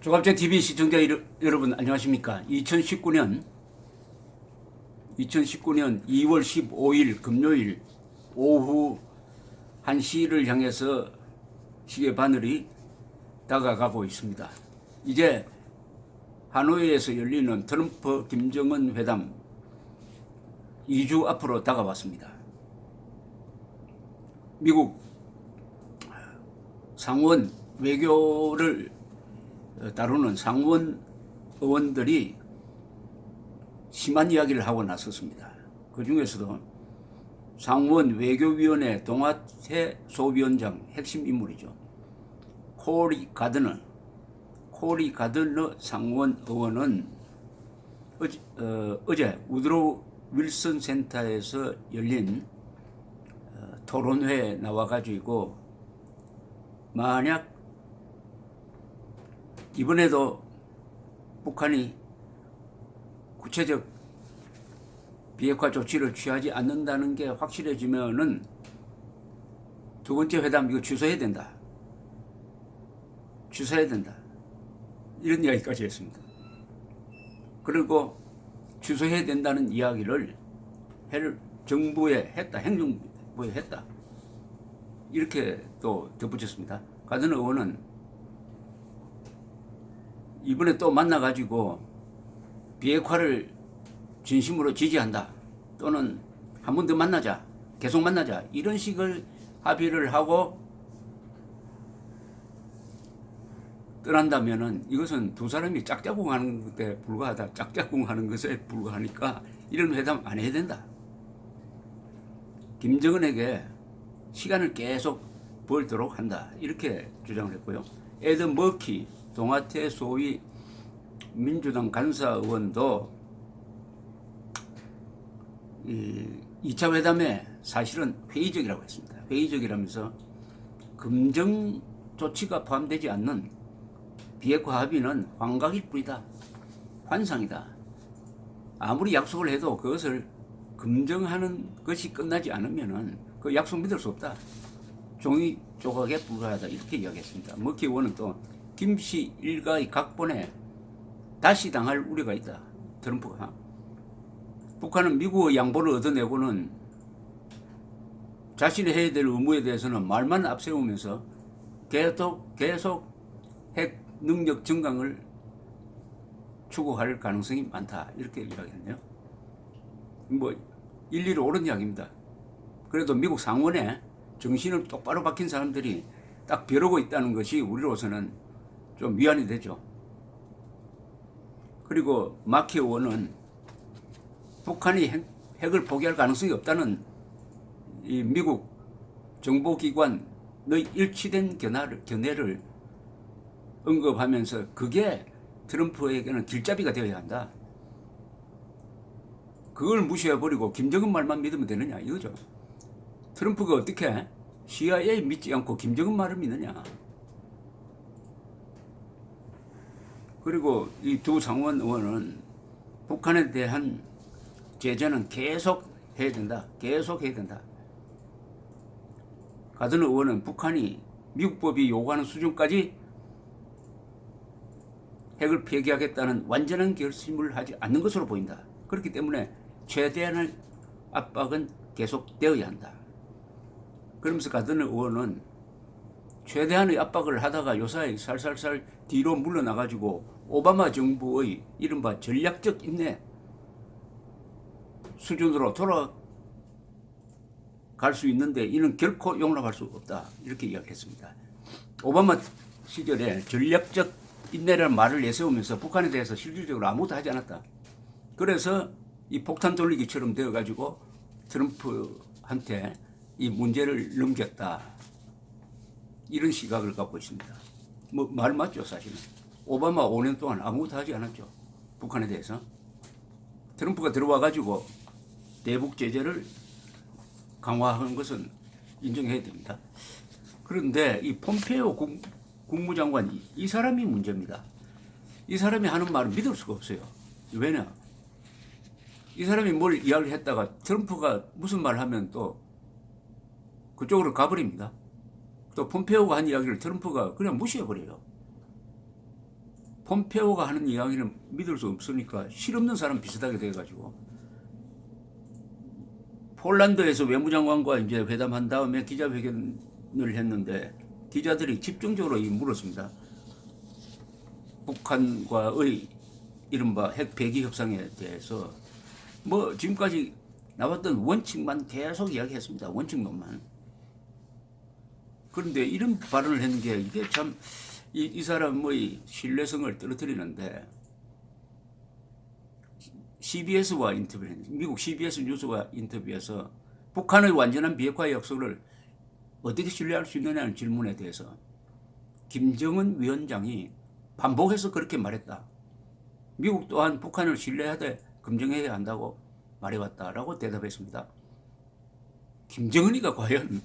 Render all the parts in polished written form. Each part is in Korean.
조갑제 TV 시청자 여러분 안녕하십니까? 2019년 2월 15일 금요일 오후 1시를 향해서 시계 바늘이 다가가고 있습니다. 이제 하노이에서 열리는 트럼프 김정은 회담 2주 앞으로 다가왔습니다. 미국 상원 외교를 다루는 상원 의원들이 심한 이야기를 하고 나섰습니다. 그 중에서도 상원 외교위원회 동아태 소위원장 핵심 인물이죠. 코리 가드너 상원 의원은 어제 우드로 윌슨 센터에서 열린 토론회에 나와가지고 만약 이번에도 북한이 구체적 비핵화 조치를 취하지 않는다는 게 확실해지면은 두 번째 회담 이거 취소해야 된다. 이런 이야기까지 했습니다. 그리고 취소해야 된다는 이야기를 정부에 했다. 행정부에 했다. 이렇게 또 덧붙였습니다. 가든 의원은 이번에 또 만나가지고 비핵화를 진심으로 지지한다. 또는 한 번 더 만나자. 계속 만나자. 이런 식을 합의를 하고 떠난다면은 이것은 두 사람이 짝짝꿍 하는 것에 불과하다. 짝짝꿍 하는 것에 불과하니까 이런 회담 안 해야 된다. 김정은에게 시간을 계속 벌도록 한다. 이렇게 주장을 했고요. 에드 머키 동아태 소위 민주당 간사 의원도 2차 회담에 사실은 회의적이라고 했습니다. 회의적이라면서 금정 조치가 포함되지 않는 비핵화 합의는 환각일 뿐이다. 환상이다. 아무리 약속을 해도 그것을 금정하는 것이 끝나지 않으면은 그 약속 믿을 수 없다. 종이 조각에 불과하다. 이렇게 이야기했습니다. 머키 의원은 또 김씨 일가의 각본에 다시 당할 우려가 있다. 트럼프가. 북한은 미국의 양보를 얻어내고는 자신이 해야 될 의무에 대해서는 말만 앞세우면서 계속 핵 능력 증강을 추구할 가능성이 많다. 이렇게 이야기했네요. 뭐 일일이 옳은 이야기입니다. 그래도 미국 상원에 정신을 똑바로 박힌 사람들이 딱 벼르고 있다는 것이 우리로서는 좀 위안이 되죠. 그리고 마키 의원은 북한이 핵을 포기할 가능성이 없다는 이 미국 정보기관의 일치된 견해를 언급하면서 그게 트럼프에게는 길잡이가 되어야 한다. 그걸 무시해버리고 김정은 말만 믿으면 되느냐 이거죠. 트럼프가 어떻게 CIA 믿지 않고 김정은 말을 믿느냐. 그리고 이 두 상원 의원은 북한에 대한 제재는 계속 해야 된다. 가든 의원은 북한이 미국법이 요구하는 수준까지 핵을 폐기하겠다는 완전한 결심을 하지 않는 것으로 보인다. 그렇기 때문에 최대한의 압박은 계속되어야 한다. 그러면서 가든 의원은 최대한의 압박을 하다가 요사이 살살살 뒤로 물러나가지고 오바마 정부의 이른바 전략적 인내 수준으로 돌아갈 수 있는데 이는 결코 용납할 수 없다. 이렇게 이야기했습니다. 오바마 시절에 전략적 인내라는 말을 내세우면서 북한에 대해서 실질적으로 아무것도 하지 않았다. 그래서 이 폭탄 돌리기처럼 되어가지고 트럼프한테 이 문제를 넘겼다. 이런 시각을 갖고 있습니다. 뭐 말 맞죠, 사실은. 오바마 5년 동안 아무것도 하지 않았죠. 북한에 대해서. 트럼프가 들어와가지고 대북 제재를 강화하는 것은 인정해야 됩니다. 그런데 이 폼페이오 국무장관 이 사람이 문제입니다. 이 사람이 하는 말은 믿을 수가 없어요. 왜냐? 이 사람이 뭘 이야기를 했다가 트럼프가 무슨 말을 하면 또 그쪽으로 가버립니다. 또 폼페오가 한 이야기를 트럼프가 그냥 무시해버려요. 폼페오가 하는 이야기는 믿을 수 없으니까 실없는 사람 비슷하게 돼가지고 폴란드에서 외무장관과 이제 회담한 다음에 기자회견을 했는데 기자들이 집중적으로 물었습니다. 북한과의 이른바 핵 배기 협상에 대해서 뭐 지금까지 나왔던 원칙만 계속 이야기했습니다. 원칙론만. 그런데 이런 발언을 했는 게 이게 참 이 사람의 신뢰성을 떨어뜨리는데 CBS와 인터뷰했는데 미국 CBS 뉴스와 인터뷰에서 북한의 완전한 비핵화 약속을 어떻게 신뢰할 수 있느냐는 질문에 대해서 김정은 위원장이 반복해서 그렇게 말했다. 미국 또한 북한을 신뢰하되 검증해야 한다고 말해왔다라고 대답했습니다. 김정은이가 과연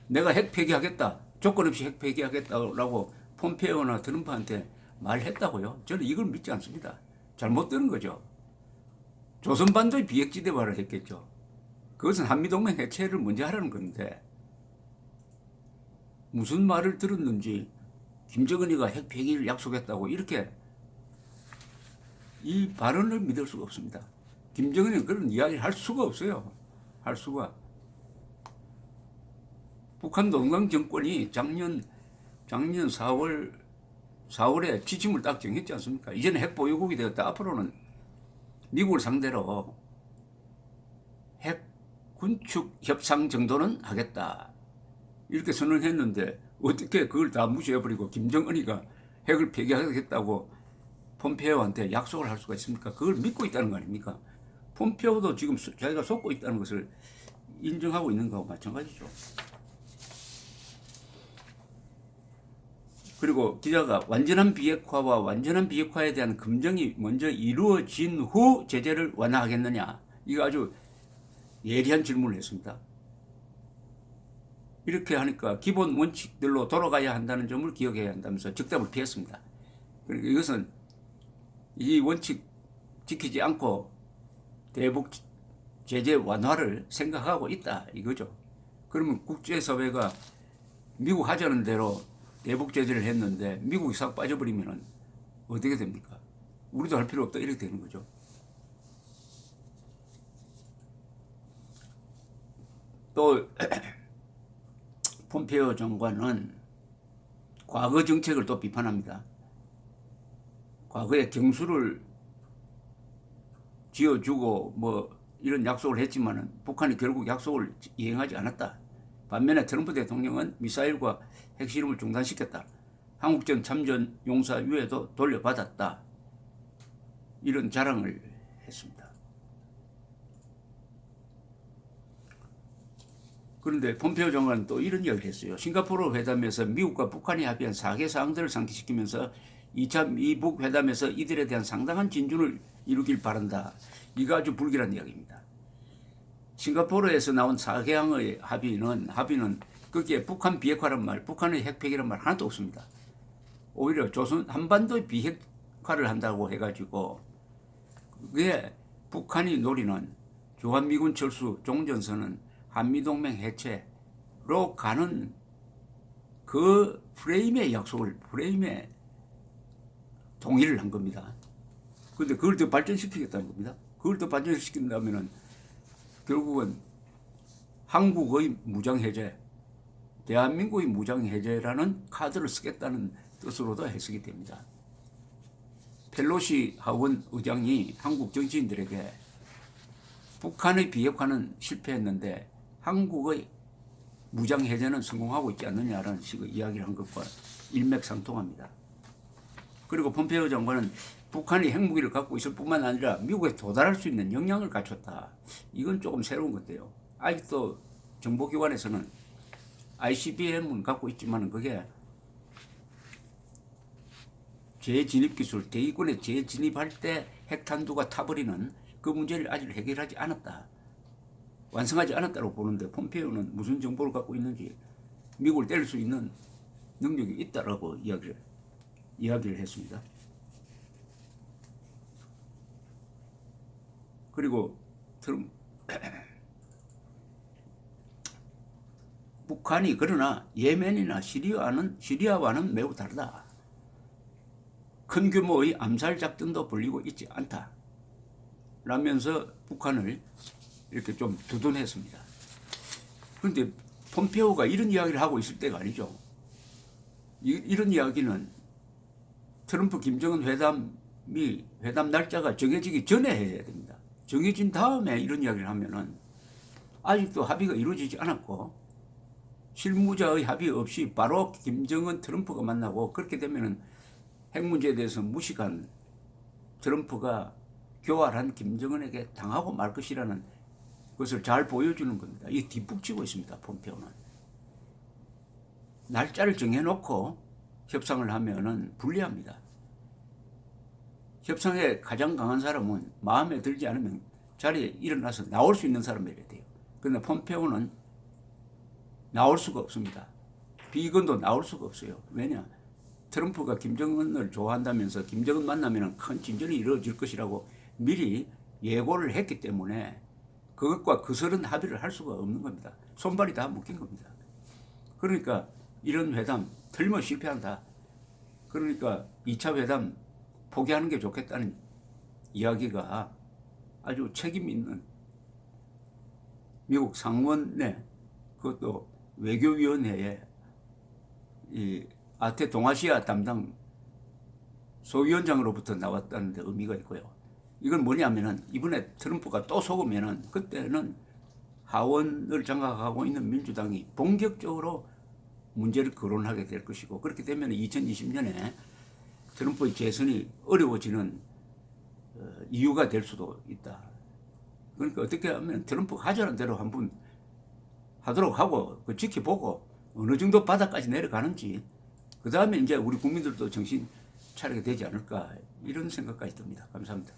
내가 핵 폐기하겠다, 조건 없이 핵 폐기하겠다라고 폼페오나 트럼프한테 말했다고요? 저는 이걸 믿지 않습니다. 잘못 들은 거죠. 조선반도의 비핵지대 말을 했겠죠. 그것은 한미동맹 해체를 먼저 하라는 건데 무슨 말을 들었는지 김정은이가 핵 폐기를 약속했다고 이렇게 이 발언을 믿을 수가 없습니다. 김정은이는 그런 이야기를 할 수가 없어요. 할 수가. 북한 동강 정권이 작년 4월에 지침을 딱 정했지 않습니까? 이제는 핵 보유국이 되었다. 앞으로는 미국을 상대로 핵 군축 협상 정도는 하겠다. 이렇게 선언했는데 어떻게 그걸 다 무시해버리고 김정은이가 핵을 폐기하겠다고 폼페오한테 약속을 할 수가 있습니까? 그걸 믿고 있다는 거 아닙니까? 폼페오도 지금 자기가 속고 있다는 것을 인정하고 있는 거하고 마찬가지죠. 그리고 기자가 완전한 비핵화와 완전한 비핵화에 대한 검증이 먼저 이루어진 후 제재를 완화하겠느냐. 이거 아주 예리한 질문을 했습니다. 이렇게 하니까 기본 원칙들로 돌아가야 한다는 점을 기억해야 한다면서 즉답을 피했습니다. 그러니까 이것은 이 원칙 지키지 않고 대북 제재 완화를 생각하고 있다 이거죠. 그러면 국제사회가 미국 하자는 대로 대북 제재를 했는데 미국이 싹 빠져버리면 어떻게 됩니까? 우리도 할 필요 없다 이렇게 되는 거죠. 또 폼페오 장관은 과거 정책을 또 비판합니다. 과거에 경수를 지어주고 뭐 이런 약속을 했지만은 북한이 결국 약속을 이행하지 않았다. 반면에 트럼프 대통령은 미사일과 핵실험을 중단시켰다. 한국전 참전 용사 유해도 돌려받았다. 이런 자랑을 했습니다. 그런데 폼페오 장관은 또 이런 이야기를 했어요. 싱가포르 회담에서 미국과 북한이 합의한 4개 사항들을 상기시키면서 2차 미북 회담에서 이들에 대한 상당한 진전을 이루길 바란다. 이거 아주 불길한 이야기입니다. 싱가포르에서 나온 4개항의 합의는 거기에 북한 비핵화란 말, 북한의 핵폐기란 말 하나도 없습니다. 오히려 조선 한반도의 비핵화를 한다고 해가지고 그게 북한이 노리는 주한미군 철수 종전선언 한미동맹 해체로 가는 그 프레임의 약속을 프레임에 동의를 한 겁니다. 그런데 그걸 더 발전시키겠다는 겁니다. 그걸 더 발전시킨다면은 결국은 한국의 무장해제, 대한민국의 무장해제라는 카드를 쓰겠다는 뜻으로도 해석이 됩니다. 펠로시 하원 의장이 한국 정치인들에게 북한의 비핵화는 실패했는데 한국의 무장해제는 성공하고 있지 않느냐라는 식의 이야기를 한 것과 일맥상통합니다. 그리고 폼페이오 장관은 북한이 핵무기를 갖고 있을 뿐만 아니라 미국에 도달할 수 있는 역량을 갖췄다. 이건 조금 새로운 건데요. 아직도 정보기관에서는 ICBM은 갖고 있지만 그게 재진입기술, 대기권에 재진입할 때 핵탄두가 타버리는 그 문제를 아직 해결하지 않았다. 완성하지 않았다고 보는데 폼페이오는 무슨 정보를 갖고 있는지 미국을 때릴 수 있는 능력이 있다라고 이야기를 했습니다. 그리고 북한이 그러나 예멘이나 시리아와는 매우 다르다. 큰 규모의 암살 작전도 벌리고 있지 않다. 라면서 북한을 이렇게 좀 두둔했습니다. 그런데 폼페오가 이런 이야기를 하고 있을 때가 아니죠. 이런 이야기는 트럼프 김정은 회담 날짜가 정해지기 전에 해야 됩니다. 정해진 다음에 이런 이야기를 하면은 아직도 합의가 이루어지지 않았고 실무자의 합의 없이 바로 김정은 트럼프가 만나고 그렇게 되면은 핵 문제에 대해서 무식한 트럼프가 교활한 김정은에게 당하고 말 것이라는 것을 잘 보여주는 겁니다. 이게 뒷북치고 있습니다. 폼페오는. 날짜를 정해놓고 협상을 하면은 불리합니다. 협상에 가장 강한 사람은 마음에 들지 않으면 자리에 일어나서 나올 수 있는 사람이어야 돼요. 그런데 폼페오는 나올 수가 없습니다. 비건도 나올 수가 없어요. 왜냐? 트럼프가 김정은을 좋아한다면서 김정은 만나면 큰 진전이 이루어질 것이라고 미리 예고를 했기 때문에 그것과 그설은 합의를 할 수가 없는 겁니다. 손발이 다 묶인 겁니다. 그러니까 이런 회담 틀림없이 실패한다. 그러니까 2차 회담 포기하는 게 좋겠다는 이야기가 아주 책임 있는 미국 상원내 그것도 외교위원회에 이 아태 동아시아 담당 소위원장으로부터 나왔다는 데 의미가 있고요. 이건 뭐냐면은 이번에 트럼프가 또 속으면은 그때는 하원을 장악하고 있는 민주당이 본격적으로 문제를 거론하게 될 것이고 그렇게 되면 2020년에 트럼프의 재선이 어려워지는 이유가 될 수도 있다. 그러니까 어떻게 하면 트럼프가 하자는 대로 한번 하도록 하고 그 지켜보고 어느 정도 바닥까지 내려가는지 그 다음에 이제 우리 국민들도 정신 차리게 되지 않을까 이런 생각까지 듭니다. 감사합니다.